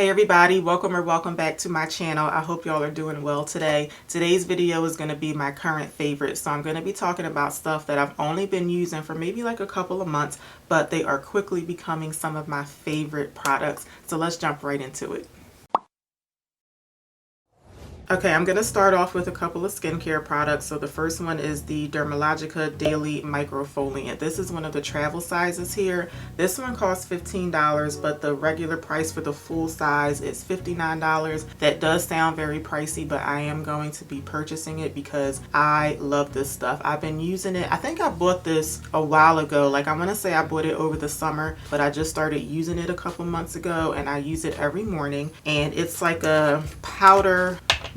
Hey everybody, welcome back to my channel. I hope y'all are doing well today. Today's video is going to be my current favorites. So I'm going to be talking about stuff that I've only been using for maybe like a couple of months, but they are quickly becoming some of my favorite products. So let's jump right into it. Okay, I'm going to start off with a couple of skincare products. So the first one is the Dermalogica Daily Microfoliant. This is one of the travel sizes here. This one costs $15, but the regular price for the full size is $59. That does sound very pricey, but I am going to be purchasing it because I love this stuff. I've been using it. I think I bought this a while ago. Like I want to say I bought it over the summer, but I just started using it a couple months ago and I use it every morning. And it's like a powder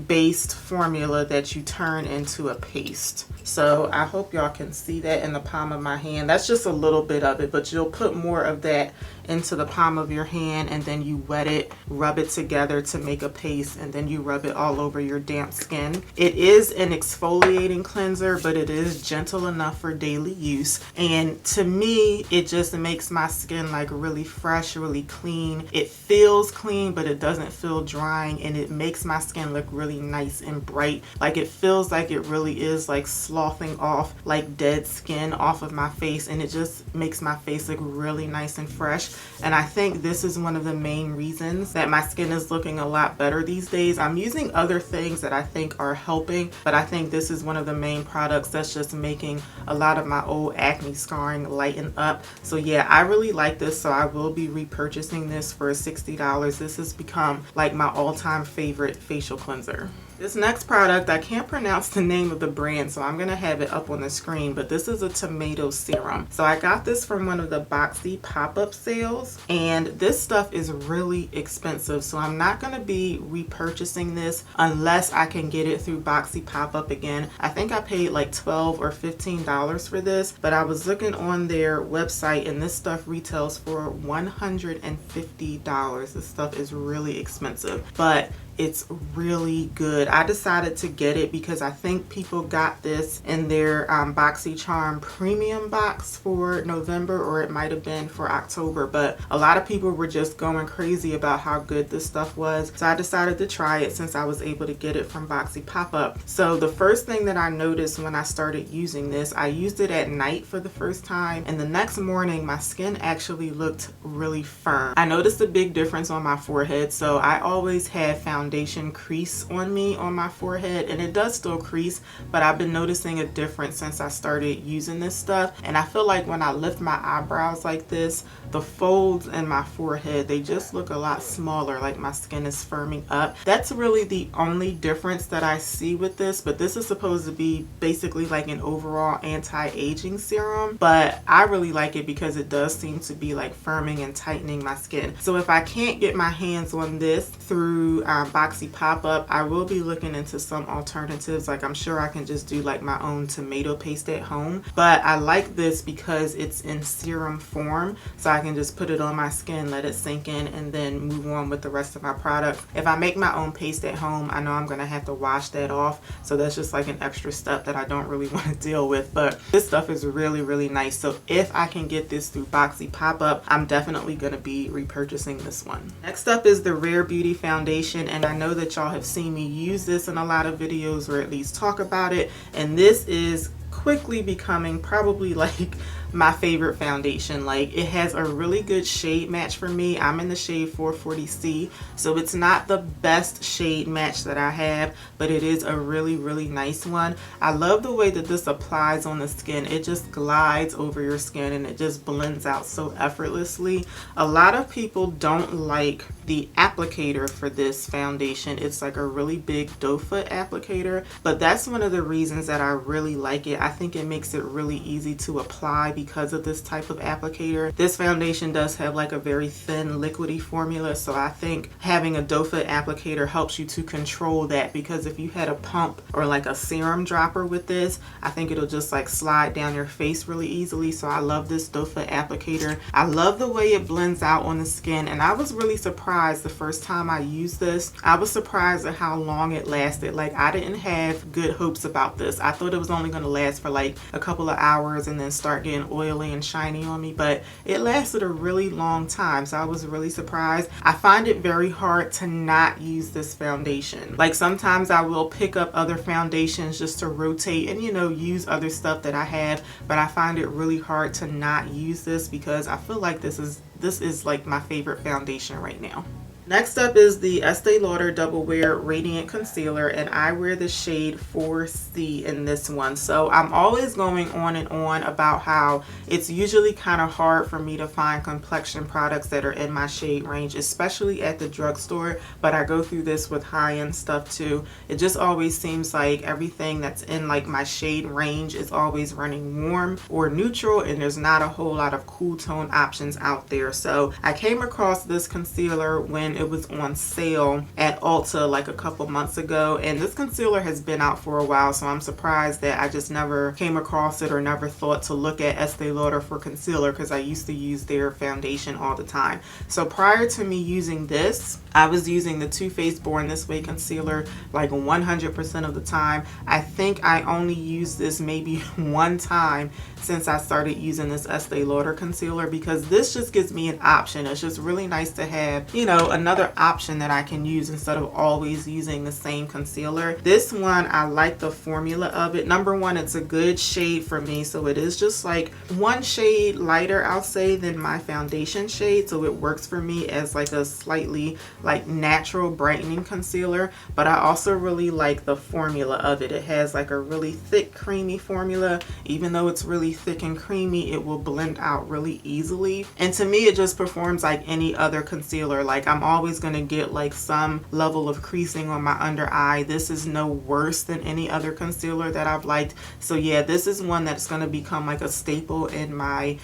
based formula that you turn into a paste. So I hope y'all can see that in the palm of my hand. That's just a little bit of it, but you'll put more of that into the palm of your hand and then you wet it, rub it together to make a paste, and then you rub it all over your damp skin. It is an exfoliating cleanser, but it is gentle enough for daily use. And to me, it just makes my skin like really fresh, really clean. It feels clean, but it doesn't feel drying, and it makes my skin look really nice and bright. Like it feels like it really is like sloughing off like dead skin off of my face, and it just makes my face look really nice and fresh. And I think this is one of the main reasons that my skin is looking a lot better these days. I'm using other things that I think are helping, but I think this is one of the main products that's just making a lot of my old acne scarring lighten up. So yeah, I really like this, so I will be repurchasing this for $60. This has become like my all-time favorite facial cleanser. This next product, I can't pronounce the name of the brand, so I'm going to have it up on the screen, but this is a tomato serum. So I got this from one of the Boxy pop-up sales, and this stuff is really expensive, so I'm not going to be repurchasing this unless I can get it through Boxy pop-up again. I think I paid like $12 or $15 for this, but I was looking on their website and this stuff retails for $150. This stuff is really expensive, but it's really good. I decided to get it because I think people got this in their BoxyCharm premium box for November, or it might have been for October, but a lot of people were just going crazy about how good this stuff was. So I decided to try it since I was able to get it from Boxy pop-up. So the first thing that I noticed when I started using this, I used it at night for the first time, and the next morning my skin actually looked really firm. I noticed a big difference on my forehead. So I always had foundation crease on me on my forehead, and it does still crease, but I've been noticing a difference since I started using this stuff. And I feel like when I lift my eyebrows like this, the folds in my forehead, they just look a lot smaller, like my skin is firming up. That's really the only difference that I see with this, but this is supposed to be basically like an overall anti-aging serum, but I really like it because it does seem to be like firming and tightening my skin. So if I can't get my hands on this through Boxy pop-up, I will be looking into some alternatives. Like I'm sure I can just do like my own tomato paste at home, but I like this because it's in serum form, so I can just put it on my skin, let it sink in, and then move on with the rest of my product. If I make my own paste at home, I know I'm gonna have to wash that off, so that's just like an extra step that I don't really want to deal with. But this stuff is really nice, so if I can get this through Boxy pop-up, I'm definitely gonna be repurchasing this one. Next up is the Rare Beauty foundation, and I know that y'all have seen me use this in a lot of videos or at least talk about it, and this is quickly becoming probably like my favorite foundation. Like it has a really good shade match for me. I'm in the shade 440C, so it's not the best shade match that I have, but it is a really nice one. I love the way that this applies on the skin. It just glides over your skin and it just blends out so effortlessly. A lot of people don't like the applicator for this foundation. It's like a really big doe foot applicator, but that's one of the reasons that I really like it. I think it makes it really easy to apply because of this type of applicator. This foundation does have like a very thin liquidy formula, so I think having a doe foot applicator helps you to control that, because if you had a pump or like a serum dropper with this, I think it'll just like slide down your face really easily. So I love this doe foot applicator. I love the way it blends out on the skin, and I was really surprised the first time I used this. I was surprised at how long it lasted. Like I didn't have good hopes about this. I thought it was only going to last for like a couple of hours and then start getting oily and shiny on me, but it lasted a really long time, so I was really surprised. I find it very hard to not use this foundation. Like sometimes I will pick up other foundations just to rotate and, you know, use other stuff that I have, but I find it really hard to not use this because I feel like this is like my favorite foundation right now. Next up is the Estee Lauder Double Wear Radiant Concealer, and I wear the shade 4C in this one. So I'm always going on and on about how it's usually kind of hard for me to find complexion products that are in my shade range, especially at the drugstore, but I go through this with high-end stuff too. It just always seems like everything that's in like my shade range is always running warm or neutral, and there's not a whole lot of cool tone options out there. So I came across this concealer when it was on sale at Ulta like a couple months ago, and this concealer has been out for a while, so I'm surprised that I just never came across it or never thought to look at Estee Lauder for concealer, because I used to use their foundation all the time. So prior to me using this, I was using the Too Faced Born This Way concealer like 100% of the time. I think I only used this maybe one time since I started using this Estee Lauder concealer, because this just gives me an option. It's just really nice to have, you know, another option that I can use instead of always using the same concealer. This one, I like the formula of it. Number one, it's a good shade for me, so it is just like one shade lighter, I'll say, than my foundation shade, so it works for me as like a slightly like natural brightening concealer. But I also really like the formula of it. It has like a really thick creamy formula. Even though it's really thick and creamy, it will blend out really easily, and to me it just performs like any other concealer. Like I'm always going to get like some level of creasing on my under eye. This is no worse than any other concealer that I've liked. So yeah, this is one that's going to become like a staple in my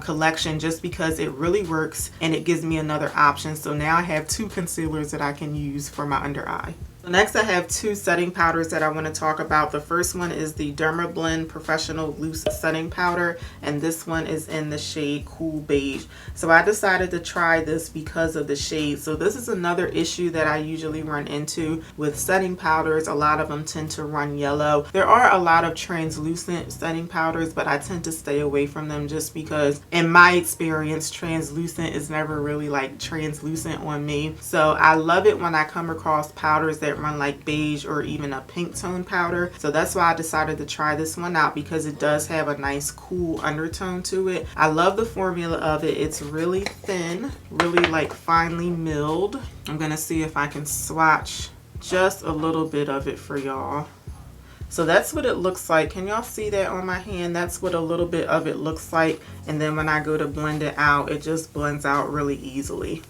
collection, just because it really works and it gives me another option. So now I have two concealers that I can use for my under eye. Next, I have two setting powders that I want to talk about. The first one is the Dermablend Professional Loose Setting Powder, and this one is in the shade Cool Beige. So I decided to try this because of the shade. So this is another issue that I usually run into with setting powders. A lot of them tend to run yellow. There are a lot of translucent setting powders, but I tend to stay away from them just because in my experience, translucent is never really like translucent on me. So I love it when I come across powders that run like beige or even a pink tone powder. So that's why I decided to try this one out, because it does have a nice cool undertone to it. I love the formula of it. It's really thin, really like finely milled. I'm gonna see if I can swatch just a little bit of it for y'all. So that's what it looks like. Can y'all see that on my hand? That's what a little bit of it looks like. And then when I go to blend it out, it just blends out really easily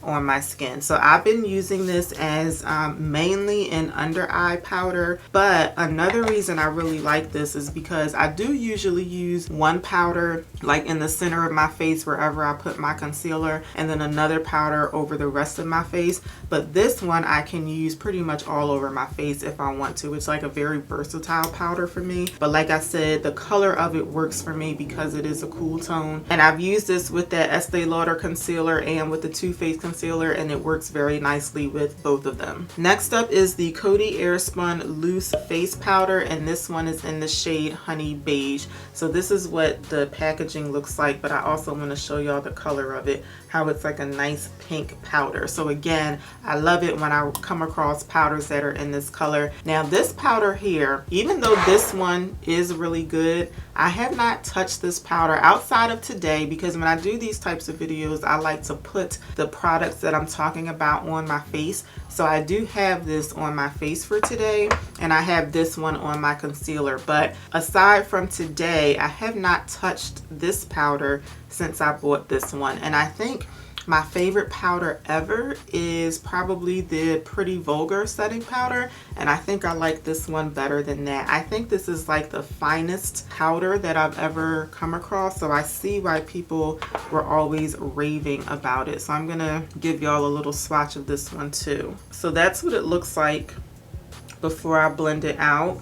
on my skin. So I've been using this as mainly an under eye powder, but another reason I really like this is because I do usually use one powder like in the center of my face wherever I put my concealer, and then another powder over the rest of my face. But this one I can use pretty much all over my face if I want to. It's like a very versatile powder for me, but like I said, the color of it works for me because it is a cool tone, and I've used this with that Estee Lauder concealer and with the Too Faced concealer, and it works very nicely with both of them. Next up is the Coty Airspun Loose Face Powder, and this one is in the shade Honey Beige. So this is what the packaging looks like, but I also want to show y'all the color of it, how it's like a nice pink powder. So again, I love it when I come across powders that are in this color. Now this powder here, even though this one is really good, I have not touched this powder outside of today, because when I do these types of videos, I like to put the products that I'm talking about on my face. So I do have this on my face for today, and I have this one on my concealer. But aside from today, I have not touched this powder since I bought this one. And I think my favorite powder ever is probably the Pretty Vulgar setting powder, and I think I like this one better than that. I think this is like the finest powder that I've ever come across, so I see why people were always raving about it. So I'm gonna give y'all a little swatch of this one too. So that's what it looks like before I blend it out.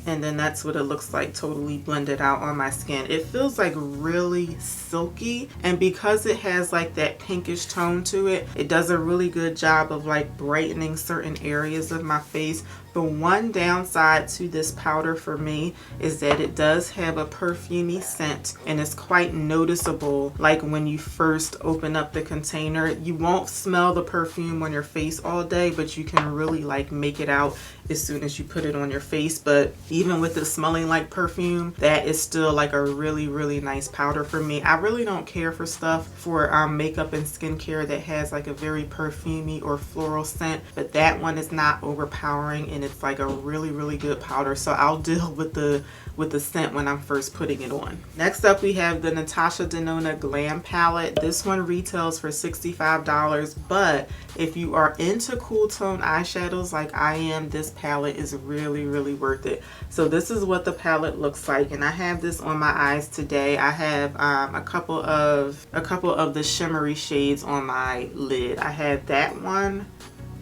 And then that's what it looks like totally blended out on my skin. It feels like really silky, and because it has like that pinkish tone to it, it does a really good job of like brightening certain areas of my face The one downside to this powder for me is that it does have a perfumey scent, and it's quite noticeable. Like when you first open up the container, you won't smell the perfume on your face all day, but you can really like make it out as soon as you put it on your face. But even with it smelling like perfume, that is still like a really nice powder for me. I really don't care for stuff for makeup and skincare that has like a very perfumey or floral scent, but that one is not overpowering, and it's like a really good powder, so I'll deal with the scent when I'm first putting it on. Next up, we have the Natasha Denona Glam palette. This one retails for $65, but if you are into cool tone eyeshadows like I am, this palette is really worth it. So this is what the palette looks like, and I have this on my eyes today. I have a couple of the shimmery shades on my lid. I have that one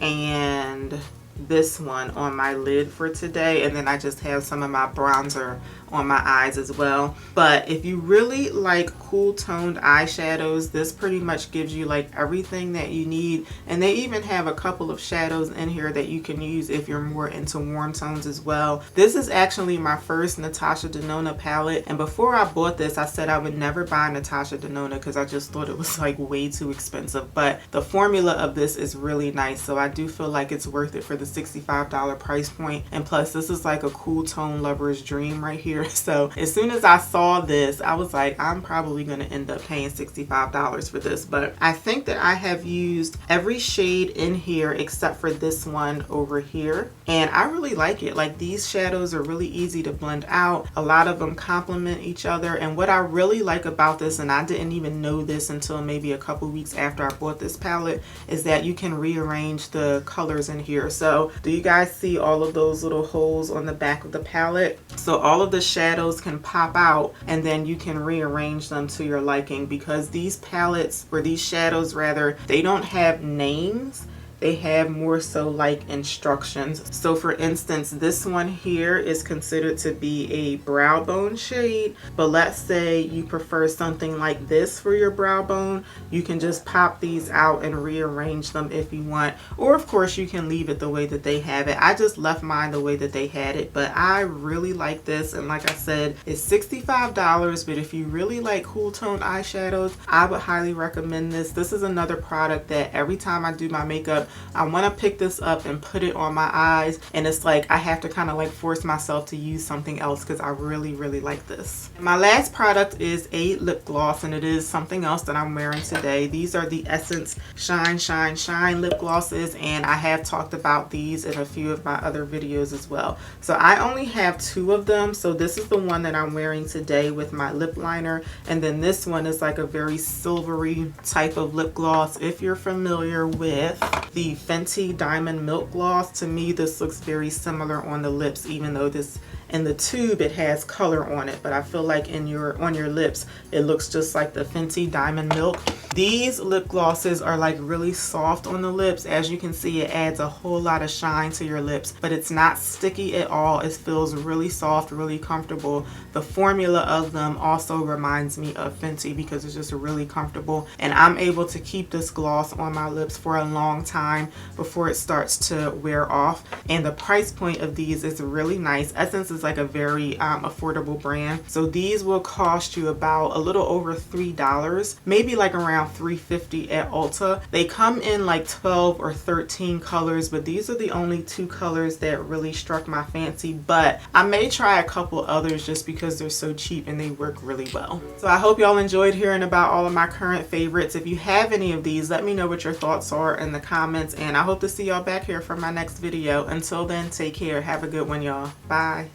and this one on my lid for today, and then I just have some of my bronzer on my eyes as well. But if you really like cool toned eyeshadows, this pretty much gives you like everything that you need, and they even have a couple of shadows in here that you can use if you're more into warm tones as well. This is actually my first Natasha Denona palette, and before I bought this I said I would never buy Natasha Denona because I just thought it was like way too expensive, but the formula of this is really nice, so I do feel like it's worth it for the $65 price point. And plus, this is like a cool tone lover's dream right here. So as soon as I saw this, I was like, I'm probably going to end up paying $65 for this. But I think that I have used every shade in here except for this one over here, and I really like it. Like, these shadows are really easy to blend out. A lot of them complement each other, and what I really like about this, and I didn't even know this until maybe a couple weeks after I bought this palette, is that you can rearrange the colors in here. So do you guys see all of those little holes on the back of the palette? So all of the shadows can pop out, and then you can rearrange them to your liking, because these palettes, or these shadows rather, they don't have names. They have more so like instructions. So for instance, this one here is considered to be a brow bone shade, but let's say you prefer something like this for your brow bone, you can just pop these out and rearrange them if you want, or of course you can leave it the way that they have it. I just left mine the way that they had it, but I really like this, and like I said, it's $65, but if you really like cool tone eyeshadows, I would highly recommend this. This is another product that every time I do my makeup, I want to pick this up and put it on my eyes, and it's like I have to kind of like force myself to use something else because I really like this. My last product is a lip gloss, and it is something else that I'm wearing today. These are the Essence Shine lip glosses, and I have talked about these in a few of my other videos as well. So I only have 2 of them. So this is the one that I'm wearing today with my lip liner, and then this one is like a very silvery type of lip gloss. If you're familiar with the Fenty Diamond Milk Gloss, to me this looks very similar on the lips, even though this in the tube it has color on it, but I feel like on your lips it looks just like the Fenty Diamond Milk. These lip glosses are like really soft on the lips. As you can see, it adds a whole lot of shine to your lips, but it's not sticky at all. It feels really soft, really comfortable. The formula of them also reminds me of Fenty because it's just really comfortable, and I'm able to keep this gloss on my lips for a long time before it starts to wear off. And the price point of these is really nice. Essence is like a very affordable brand, so these will cost you about a little over $3, maybe like around $3.50 at Ulta. They come in like 12 or 13 colors, but these are the only 2 colors that really struck my fancy, but I may try a couple others just because they're so cheap and they work really well. So I hope y'all enjoyed hearing about all of my current favorites. If you have any of these, let me know what your thoughts are in the comments, and I hope to see y'all back here for my next video. Until then, take care. Have a good one, y'all. Bye.